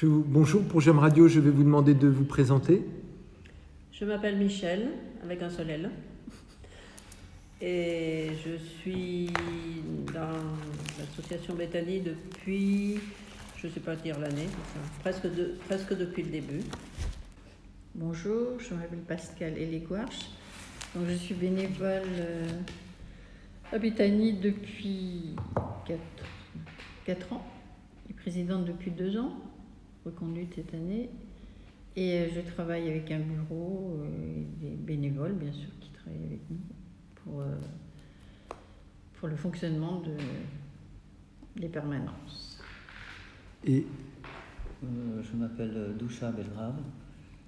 Bonjour, pour J'aime Radio, je vais vous demander de vous présenter. Je m'appelle Michel, avec un seul L. Et je suis dans l'association Béthanie depuis, je ne sais pas dire l'année, presque depuis le début. Bonjour, je m'appelle Pascal Eléguarche. Donc je suis bénévole à Béthanie depuis 4 ans et présidente depuis 2 ans, reconduite cette année. Et je travaille avec un bureau et des bénévoles, bien sûr, qui travaillent avec nous pour le fonctionnement des permanences. Et je m'appelle Doucha Belgrave.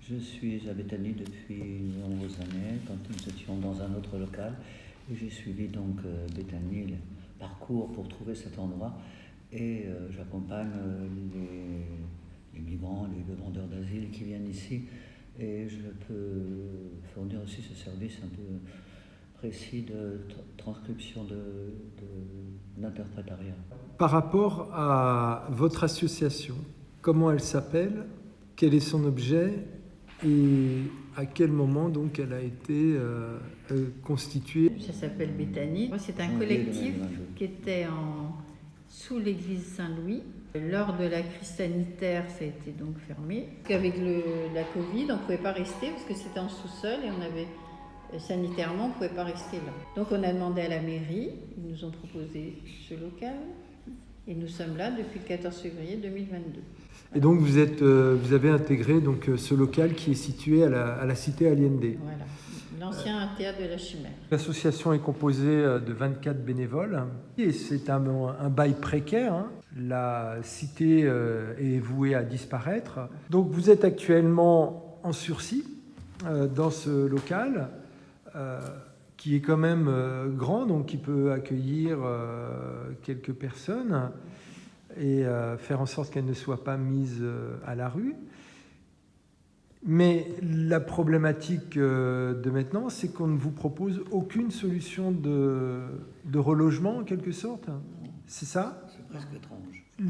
Je suis à Béthanie depuis de nombreuses années, quand nous étions dans un autre local. Et j'ai suivi donc Béthanie, le parcours pour trouver cet endroit. Et j'accompagne les migrants, les demandeurs d'asile qui viennent ici. Et je peux fournir aussi ce service un peu précis de transcription d'interprétariat. par rapport à votre association, comment elle s'appelle, quel est son objet et à quel moment donc elle a été constituée? Ça s'appelle Béthanie. C'est un collectif qui était sous l'église Saint-Louis. Lors de la crise sanitaire, ça a été donc fermé. Avec la Covid, on ne pouvait pas rester parce que c'était en sous-sol et on avait sanitairement, on ne pouvait pas rester là. Donc on a demandé à la mairie, ils nous ont proposé ce local et nous sommes là depuis le 14 février 2022. Et donc vous avez intégré donc ce local qui est situé à la cité Allende. Voilà, l'ancien théâtre de la Chimère. L'association est composée de 24 bénévoles et c'est un bail précaire. Hein. La cité est vouée à disparaître. Donc vous êtes actuellement en sursis dans ce local qui est quand même grand, donc qui peut accueillir quelques personnes et faire en sorte qu'elles ne soient pas mises à la rue. Mais la problématique de maintenant, c'est qu'on ne vous propose aucune solution de relogement, en quelque sorte. C'est ça ? C'est presque étrange.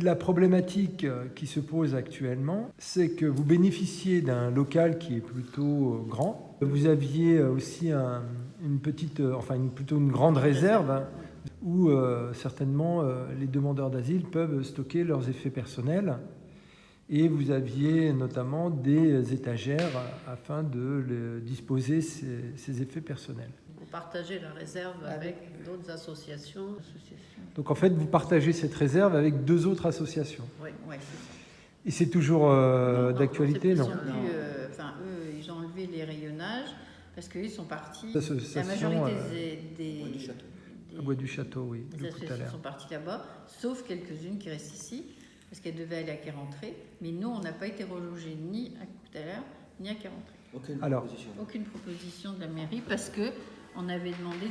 La problématique qui se pose actuellement, c'est que vous bénéficiez d'un local qui est plutôt grand. Vous aviez aussi plutôt une grande réserve, hein, où certainement les demandeurs d'asile peuvent stocker leurs effets personnels. Et vous aviez notamment des étagères afin de disposer ces effets personnels. Vous partagez la réserve avec d'autres associations. Donc en fait, vous partagez cette réserve avec 2 autres associations. Oui, Ouais, c'est ça. Et c'est toujours d'actualité, non? Eux, ils ont enlevé les rayonnages parce qu'ils sont partis. La L'association majorité des Bois du Château, oui, les tout à associations l'heure. sont parties là-bas, sauf quelques-unes qui restent ici, parce qu'elles devaient aller à Quai-Rentrée. Mais nous, on n'a pas été relogés ni à Coutalaire, ni à Quai-Rentrée. Aucune proposition de la mairie, parce qu'on avait demandé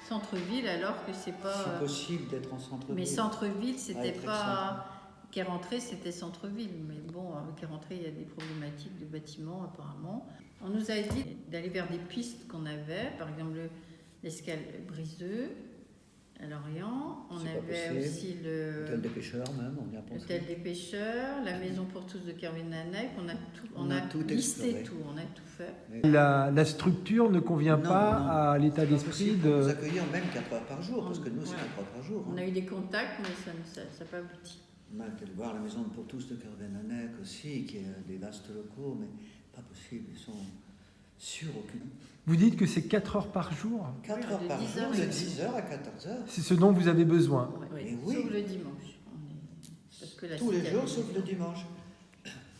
centre-ville, alors que c'est pas... C'est possible d'être en centre-ville. Mais centre-ville, c'était Avec pas... Quai-Rentrée, c'était centre-ville. Mais bon, à Quai-Rentrée, il y a des problématiques de bâtiments, apparemment. On nous a dit d'aller vers des pistes qu'on avait, par exemple l'escale Briseux, à Lorient. On avait aussi l'hôtel des pêcheurs, même, on y a pensé. L'hôtel des pêcheurs, la maison pour tous de Kervin Laennec. On a tout listé, exploré. tout, on a tout fait. Mais La structure ne convient non, pas à l'état d'esprit de... nous accueillir même 4 heures par jour, parce que nous, c'est 4 heures par jour. On a eu des contacts, mais ça n'a pas abouti. On a été voir la maison pour tous de Kervin Laennec aussi, qui a des vastes locaux, mais pas possible, ils sont suroccupés. Vous dites que c'est 4 heures par jour? 4 heures de par 10 jour, heures, de oui. 10 heures à 14 heures. C'est ce dont vous avez besoin. Mais oui. Sauf le dimanche. Parce que Tous les jours, sauf le dimanche.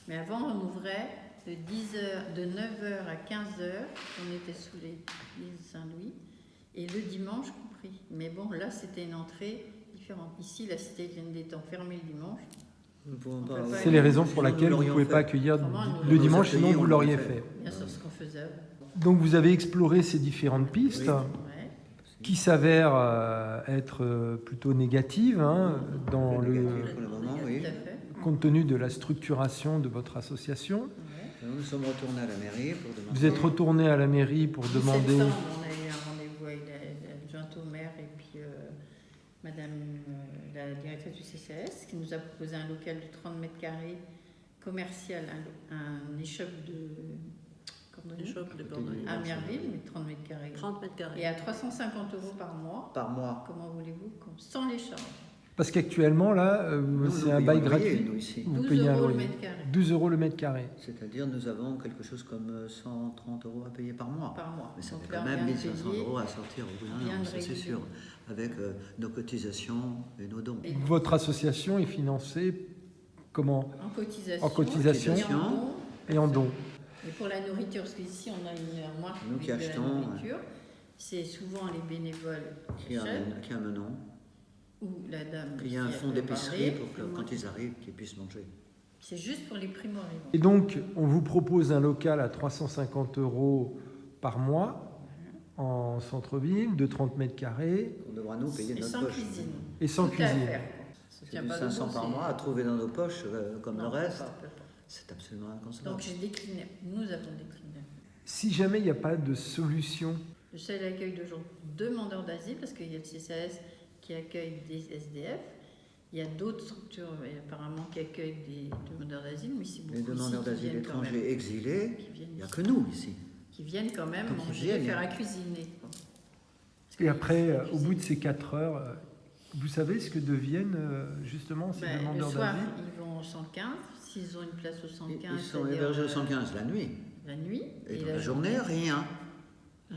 Mais avant, on ouvrait de 9h à 15h, on était sous l'église Saint-Louis, et le dimanche compris. Mais bon, là, c'était une entrée différente. Ici, la cité Allende étant fermée le dimanche. C'est les raisons pour lesquelles vous ne pouvez pas accueillir le dimanche, sinon vous l'auriez fait. Bien sûr, ce qu'on faisait. Donc vous avez exploré ces différentes pistes Ouais. qui s'avèrent être plutôt négatives hein, Pour le moment, oui. Tout à fait. compte tenu de la structuration de votre association. Ouais. Nous sommes retournés à la mairie pour demander. Vous êtes retourné à la mairie pour 17 demander... septembre, on a eu un rendez-vous avec l'adjointe au maire et puis madame la directrice du CCAS qui nous a proposé un local de 30 mètres carrés commercial, un échoppe de cordonnier, Échoppe de côté cordonnier. du- à Merville, mais 30 mètres carrés. 30 mètres carrés. Et à 350 € par mois. Par mois. Comment voulez-vous, sans les charges. Parce qu'actuellement, là, Nous, c'est nous un payons bail le loyer, gratuit. nous, ici. Vous 12 payez un € le loyer. mètre carré 12 € le mètre carré. C'est-à-dire nous avons quelque chose comme 130 € à payer par mois. par mois. Mais ça Donc fait là, quand on même vient de 1500 payer. € à sortir au bout d'un Bien an, de ça c'est régler. sûr, avec nos cotisations et nos dons. Et Votre association est financée comment? en cotisation. En cotisation. Et en don. Et en dons. Et pour la nourriture, parce qu'ici on a une marque Nous qui de achetons, la nourriture, c'est souvent les bénévoles qui achètent, Qui amenons. ou la dame. Il y a un qui fonds peut d'épicerie parler. pour que quand ils arrivent, qu'ils puissent manger. C'est juste pour les primo-arrivants. Et donc, on vous propose un local à 350 € par mois en centre-ville, de 30 mètres carrés On devra nous payer Et notre sans poche. cuisine. et sans Tout à cuisine. faire. Ça C'est tient du pas 500 debout, par c'est- mois à trouver dans nos poches comme Non, le on peut reste. pas, on peut pas. C'est absolument inconcevable. Donc j'ai décliné. Nous avons décliné. Si jamais il n'y a pas de solution, Le seul accueil de gens demandeurs d'asile, parce qu'il y a le CCAS qui accueille des SDF. Il y a d'autres structures apparemment qui accueillent des demandeurs d'asile, mais c'est beaucoup Les demandeurs ici qui d'asile viennent quand même. étrangers exilés, Qui viennent il n'y a ici. que nous ici. Qui viennent quand même Donc, ils manger, viennent. faire à cuisiner. Parce que et après, la au bout de cuisine, ces 4 heures, vous savez ce que deviennent justement ces le demandeurs soir, d'asile? ils vont au 115. S'ils ont une place au 115, Ils sont c'est-à-dire, hébergés au 115 la nuit. la nuit. Et dans la journée, rien.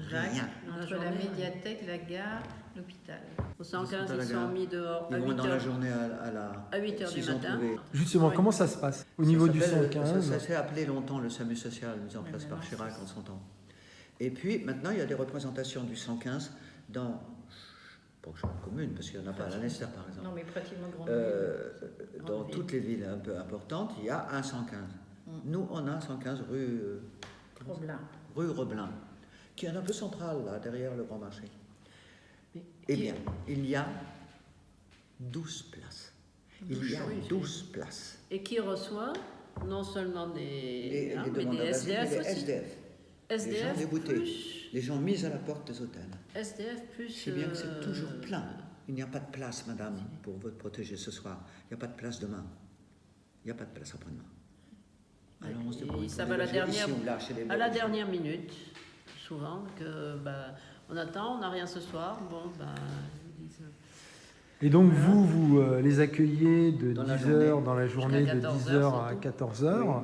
Jacques, Rien. entre la médiathèque, la gare, l'hôpital. Au 115, à la ils sont gare. mis dehors à Ils 8 vont dans la heures. journée à la... À 8 heures du s'ils ont matin. trouvé. Justement, Oui. comment ça se passe au niveau Ça du s'appelle- 115? Ça s'est appelé longtemps le SAMU social, mis en place mais par maintenant, Chirac c'est- en son temps. Et puis maintenant, il y a des représentations du 115 dans, pas chaque commune, parce qu'il n'y en a pas à la Nester par exemple. Non, mais pratiquement grande Dans Grande ville. toutes les villes un peu importantes, il y a un 115. Nous, on a un 115 Problème. rue Reblin, qui est un peu central, là, derrière le Grand Marché. Mais Eh qui- bien, il y a 12 places. Il y a Oui, 12 places. Et qui reçoit non seulement Les mais des demandeurs d'asile, SDF les aussi. SDF. Les gens SDF déboutés. plus, Les gens mis à la porte des hôtels. SDF plus. Si bien que c'est toujours plein. Il n'y a pas de place, madame, pour vous protéger ce soir. Il n'y a pas de place demain. Il n'y a pas de place après-demain. Alors on se Et débrouille ça pour va à la déloger dernière- ici ou là, chez les À la Belges. dernière minute, souvent, que on attend, on n'a rien ce soir. Bon, ils disent, Et donc vous les accueillez de Dans la 10 heures dans la Jusqu'à journée, de 14 10 heures heures, à c'est tout. 14 heures.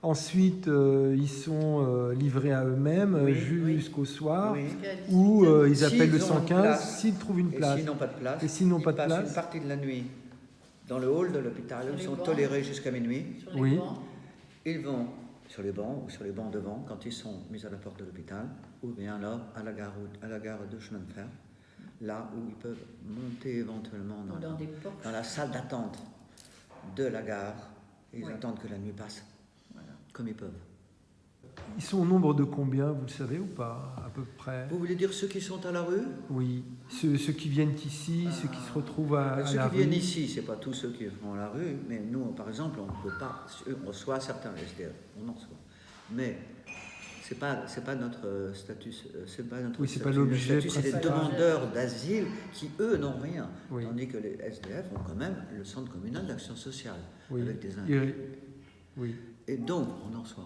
Ensuite, ils sont livrés à eux-mêmes Oui, jusqu'au soir, Oui. où ils S'ils appellent le ont une 115 place. s'ils trouvent une Et place. s'ils n'ont pas de place, Et s'ils n'ont pas de passent place une partie de la nuit dans le hall de l'hôpital, Sur où les ils sont bancs. tolérés jusqu'à minuit. Sur les Oui. bancs. Ils vont sur les bancs ou sur les bancs devant quand ils sont mis à la porte de l'hôpital, ou bien alors à la gare de chemin de fer, là où ils peuvent monter éventuellement Ou dans des portes. dans la salle d'attente de la gare. Ils Oui. attendent que la nuit passe, Voilà. comme ils peuvent. Ils sont au nombre de combien, vous le savez ou pas, à peu près? Vous voulez dire ceux qui sont à la rue? Oui, ceux qui viennent ici, ceux qui se retrouvent à Ceux la qui viennent rue. ici, c'est pas tous ceux qui vont à la rue, mais nous, par exemple, on ne peut pas. On reçoit certains SDF, on en reçoit. Mais c'est pas notre statut, c'est pas notre Oui, c'est pas statut. l'objet Le statut, c'est les principal. demandeurs d'asile qui, eux, n'ont rien. Oui. Tandis que les SDF ont quand même le centre communal d'action sociale, Oui. avec des Oui. Et donc, on en reçoit.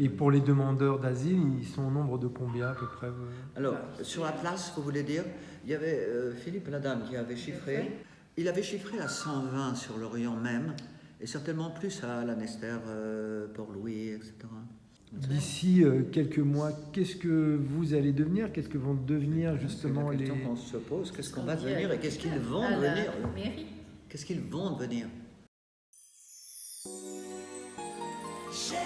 Et pour les demandeurs d'asile, ils sont au nombre de combien à peu près? Alors, sur la place, vous voulez dire, il y avait Philippe Ladame qui avait chiffré. Il avait chiffré à 120 sur l'Orient même, et certainement plus à la Nester, Port-Louis, etc. D'ici quelques mois, qu'est-ce que vous allez devenir? Qu'est-ce que vont devenir justement C'est la les... question qu'on se pose. Qu'est-ce qu'on va dit devenir à et qu'est-ce qu'ils vont à la devenir? mairie. Qu'est-ce qu'ils vont devenir? J'ai